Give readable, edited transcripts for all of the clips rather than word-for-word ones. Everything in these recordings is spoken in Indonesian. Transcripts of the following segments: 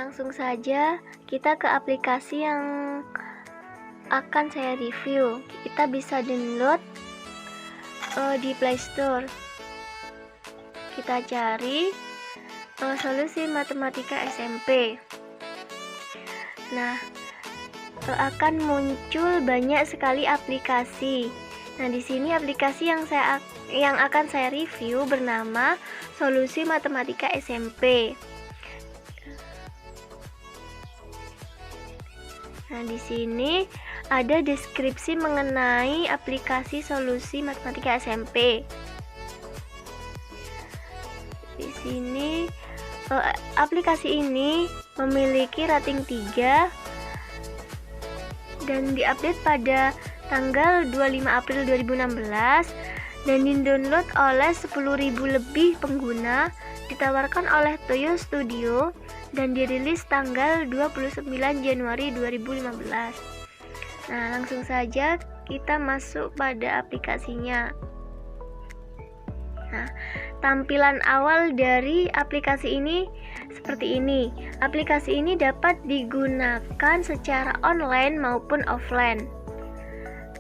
Langsung saja kita ke aplikasi yang akan saya review. Kita bisa download di Play Store. Kita cari solusi matematika SMP. Nah, akan muncul banyak sekali aplikasi. Nah, di sini aplikasi yang akan saya review bernama Solusi Matematika SMP. Nah, di sini ada deskripsi mengenai aplikasi Solusi Matematika SMP. Di sini aplikasi ini memiliki rating 3 dan diupdate pada tanggal 25 April 2016 dan di-download oleh 10.000 lebih pengguna, ditawarkan oleh Toyo Studio dan dirilis tanggal 29 Januari 2015. Nah, langsung saja kita masuk pada aplikasinya. Nah, tampilan awal dari aplikasi ini seperti ini. Aplikasi ini dapat digunakan secara online maupun offline.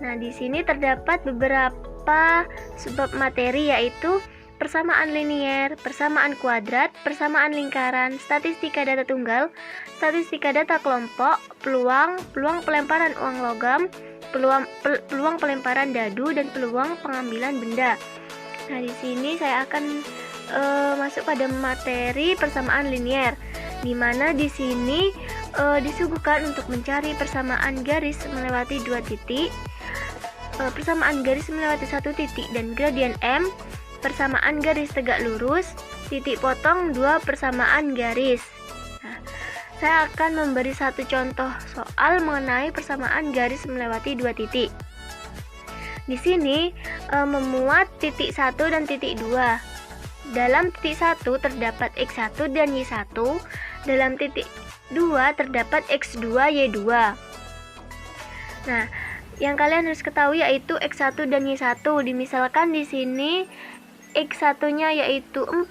Nah, di sini terdapat beberapa subbab materi, yaitu persamaan linier, persamaan kuadrat, persamaan lingkaran, statistika data tunggal, statistika data kelompok, peluang pelemparan uang logam, peluang pelemparan dadu, dan peluang pengambilan benda. Nah, di sini saya akan masuk pada materi persamaan linier, di mana di sini disuguhkan untuk mencari persamaan garis melewati 2 titik, persamaan garis melewati 1 titik dan gradien M, persamaan garis tegak lurus, titik potong 2 persamaan garis. Nah, saya akan memberi satu contoh soal mengenai persamaan garis melewati 2 titik. Di sini memuat titik 1 dan titik 2. Dalam titik 1 terdapat X1 dan Y1. Dalam titik 2 terdapat X2, Y2. Nah, yang kalian harus ketahui yaitu X1 dan Y1. Dimisalkan di sini X1-nya yaitu 4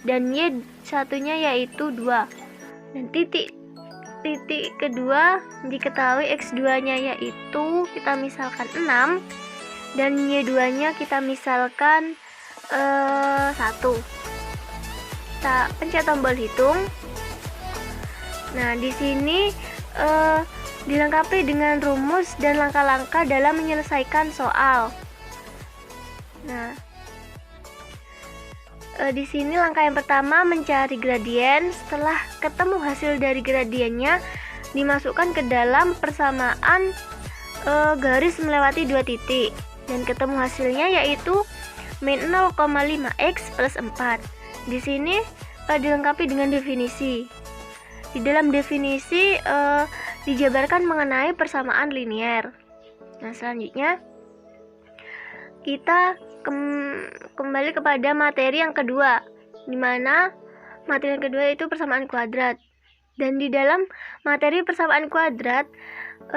dan Y1-nya yaitu 2. Dan titik kedua diketahui X2-nya yaitu kita misalkan 6 dan Y2-nya kita misalkan 1. Kita pencet tombol hitung. Nah, di sini dilengkapi dengan rumus dan langkah-langkah dalam menyelesaikan soal. Nah, di sini langkah yang pertama mencari gradien. Setelah ketemu hasil dari gradiennya, dimasukkan ke dalam persamaan garis melewati 2 titik dan ketemu hasilnya yaitu min 0,5x plus 4. Di sini dilengkapi dengan definisi. Di dalam definisi dijabarkan mengenai persamaan linier. Nah, selanjutnya kita kembali kepada materi yang kedua, di mana materi yang kedua itu persamaan kuadrat. Dan di dalam materi persamaan kuadrat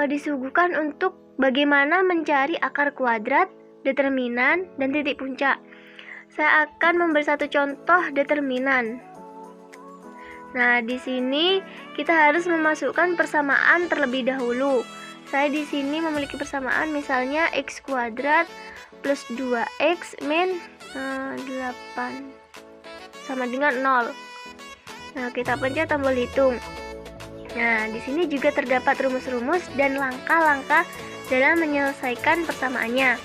disuguhkan untuk bagaimana mencari akar kuadrat, determinan, dan titik puncak. Saya akan memberi satu contoh determinan. Nah, di sini kita harus memasukkan persamaan terlebih dahulu. Saya di sini memiliki persamaan misalnya x kuadrat plus 2x min 8 sama dengan 0. Nah, kita pencet tombol hitung. Nah, di sini juga terdapat rumus-rumus dan langkah-langkah dalam menyelesaikan persamaannya.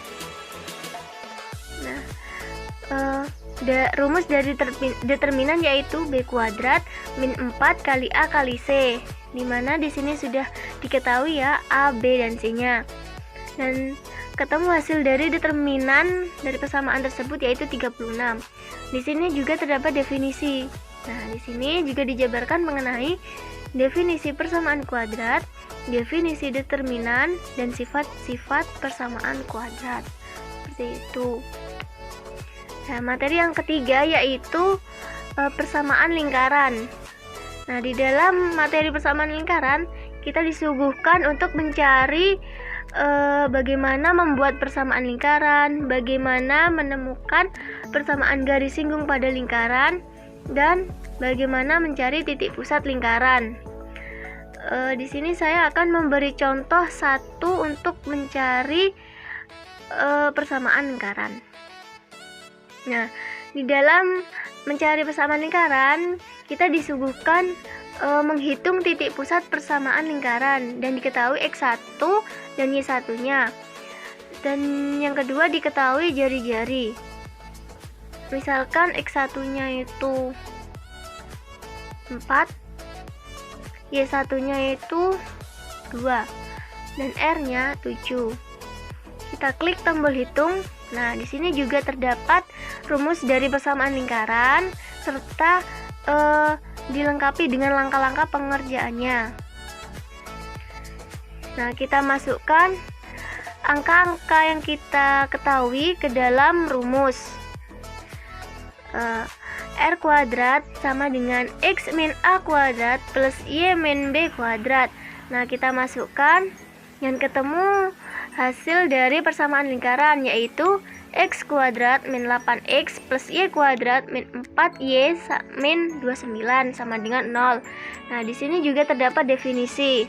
Nah, rumus dari determinan yaitu b kuadrat min 4 kali a kali c, dimana di sini sudah diketahui ya a, b, dan c-nya. Dan ketemu hasil dari determinan dari persamaan tersebut yaitu 36. Di sini juga terdapat definisi. Nah, di sini juga dijabarkan mengenai definisi persamaan kuadrat, definisi determinan, dan sifat-sifat persamaan kuadrat. Seperti itu. Nah, materi yang ketiga yaitu persamaan lingkaran. Nah, di dalam materi persamaan lingkaran kita disuguhkan untuk mencari bagaimana membuat persamaan lingkaran, bagaimana menemukan persamaan garis singgung pada lingkaran, dan bagaimana mencari titik pusat lingkaran. Di sini saya akan memberi contoh satu untuk mencari persamaan lingkaran. Nah, di dalam mencari persamaan lingkaran, kita disuguhkan menghitung titik pusat persamaan lingkaran dan diketahui X1 dan Y1-nya. Dan yang kedua diketahui jari-jari. Misalkan X1-nya itu 4, Y1-nya itu 2, dan R-nya 7. Kita klik tombol hitung. Nah, di sini juga terdapat rumus dari persamaan lingkaran serta dilengkapi dengan langkah-langkah pengerjaannya. Nah, kita masukkan angka-angka yang kita ketahui ke dalam rumus. R kuadrat sama dengan X min A kuadrat plus Y min B kuadrat. Nah, kita masukkan dan ketemu hasil dari persamaan lingkaran, yaitu X kuadrat min 8X plus Y kuadrat min 4Y min 29 sama dengan 0. Nah, di sini juga terdapat definisi.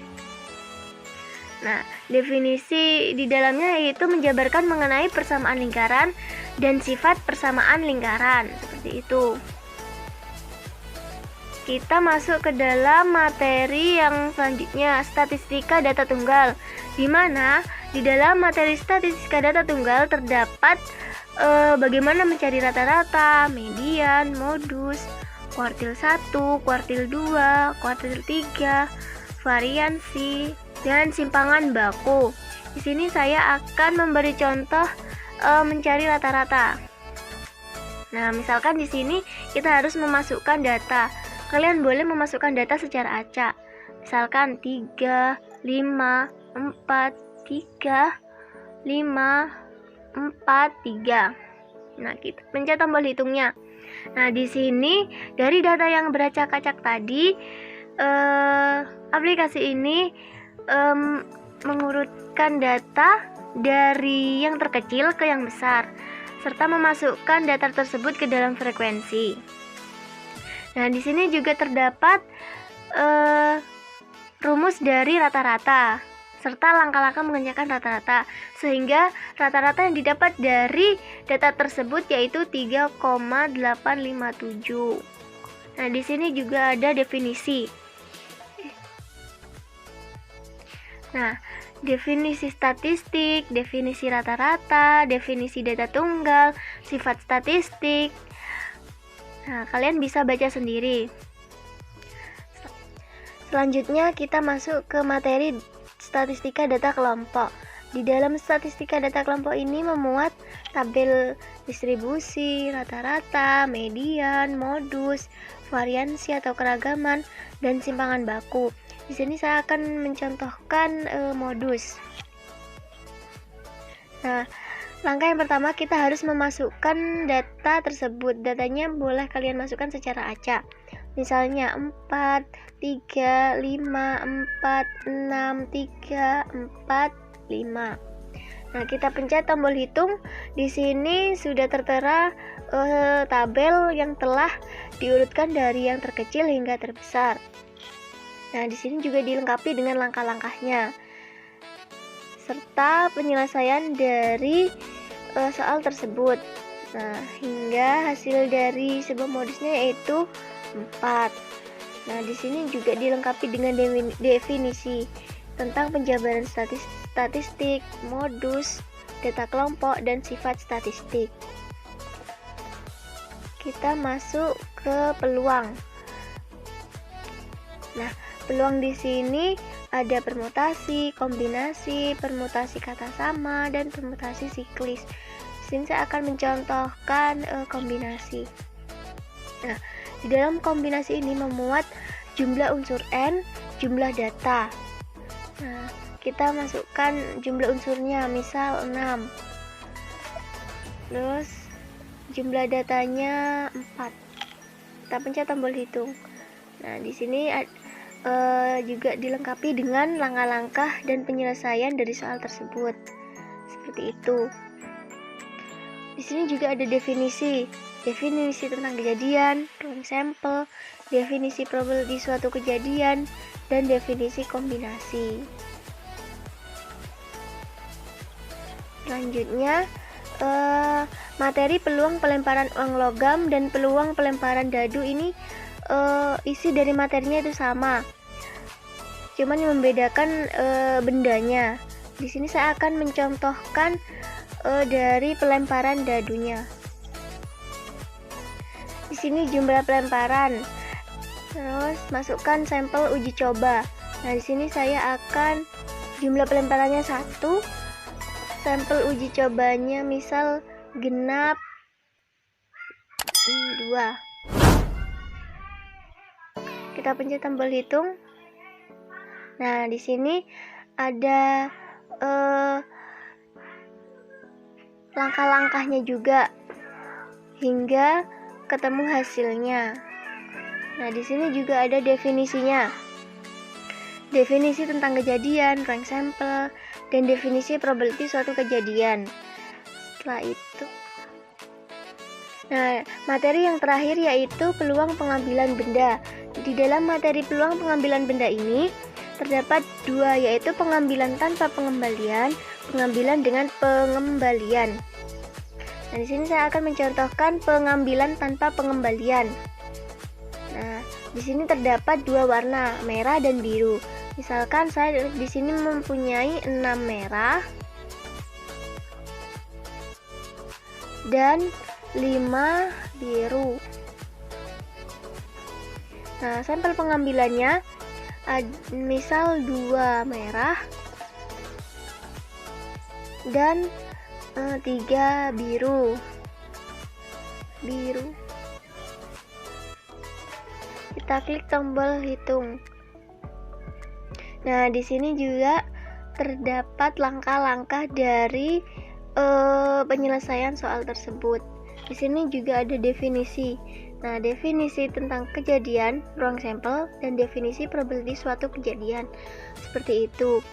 Nah, definisi di dalamnya yaitu menjabarkan mengenai persamaan lingkaran dan sifat persamaan lingkaran, seperti itu. Kita masuk ke dalam materi yang selanjutnya, statistika data tunggal, di mana di dalam materi statistika data tunggal terdapat bagaimana mencari rata-rata, median, modus, kuartil 1, kuartil 2, kuartil 3, variansi, dan simpangan baku. Di sini saya akan memberi contoh mencari rata-rata. Nah, misalkan di sini kita harus memasukkan data. Kalian boleh memasukkan data secara acak. Misalkan 3, 5, 4, 3, 5, 4, 3. Nah, kita pencet tombol hitungnya. Nah, di sini dari data yang beracak-acak tadi, aplikasi ini mengurutkan data dari yang terkecil ke yang besar, serta memasukkan data tersebut ke dalam frekuensi. Nah, di sini juga terdapat rumus dari rata-rata serta langkah-langkah mengerjakan rata-rata, sehingga rata-rata yang didapat dari data tersebut yaitu 3,857. Nah, di sini juga ada definisi. Nah, definisi statistik, definisi rata-rata, definisi data tunggal, sifat statistik. Nah, kalian bisa baca sendiri. Selanjutnya kita masuk ke materi statistika data kelompok. Di dalam statistika data kelompok ini memuat tabel distribusi, rata-rata, median, modus, variansi atau keragaman, dan simpangan baku. Di sini saya akan mencontohkan modus. Nah, langkah yang pertama kita harus memasukkan data tersebut. Datanya boleh kalian masukkan secara acak. Misalnya 4, 3, 5, 4, 6, 3, 4, 5. Nah, kita pencet tombol hitung. Di sini sudah tertera tabel yang telah diurutkan dari yang terkecil hingga terbesar. Nah, di sini juga dilengkapi dengan langkah-langkahnya serta penyelesaian dari soal tersebut. Nah, hingga hasil dari sebuah modusnya yaitu 4. Nah, di sini juga dilengkapi dengan definisi tentang penjabaran statistik, modus, data kelompok, dan sifat statistik. Kita masuk ke peluang. Nah, peluang di sini ada permutasi, kombinasi, permutasi kata sama, dan permutasi siklis. Di sini saya akan mencontohkan kombinasi. Nah, di dalam kombinasi ini memuat jumlah unsur N, jumlah data. Nah, kita masukkan jumlah unsurnya, misal 6. Terus jumlah datanya 4. Kita pencet tombol hitung. Nah, di sini juga dilengkapi dengan langkah-langkah dan penyelesaian dari soal tersebut. Seperti itu. Di sini juga ada definisi. definisi tentang kejadian, ruang sampel, definisi probability suatu kejadian, dan definisi kombinasi. Selanjutnya, materi peluang pelemparan uang logam dan peluang pelemparan dadu ini isi dari materinya itu sama, cuman yang membedakan bendanya. Di sini saya akan mencontohkan dari pelemparan dadunya. Di sini jumlah pelemparan, terus masukkan sampel uji coba. Nah, di sini saya akan jumlah pelemparannya 1, sampel uji cobanya misal genap 2. Kita pencet tombol hitung. Nah, di sini ada langkah-langkahnya juga hingga ketemu hasilnya. Nah, di sini juga ada definisinya. Definisi tentang kejadian, rank sampel, dan definisi probability suatu kejadian. Setelah itu, nah, materi yang terakhir yaitu peluang pengambilan benda. Di dalam materi peluang pengambilan benda ini terdapat 2, yaitu pengambilan tanpa pengembalian, pengambilan dengan pengembalian. Nah, di sini saya akan mencontohkan pengambilan tanpa pengembalian. Nah, di sini terdapat 2 warna, merah dan biru. Misalkan saya di sini mempunyai 6 merah dan 5 biru. Nah, sampel pengambilannya misal 2 merah dan 3 biru. Kita klik tombol hitung. Nah, di sini juga terdapat langkah-langkah dari penyelesaian soal tersebut. Di sini juga ada definisi. Nah, definisi tentang kejadian, ruang sampel, dan definisi probability suatu kejadian. Seperti itu.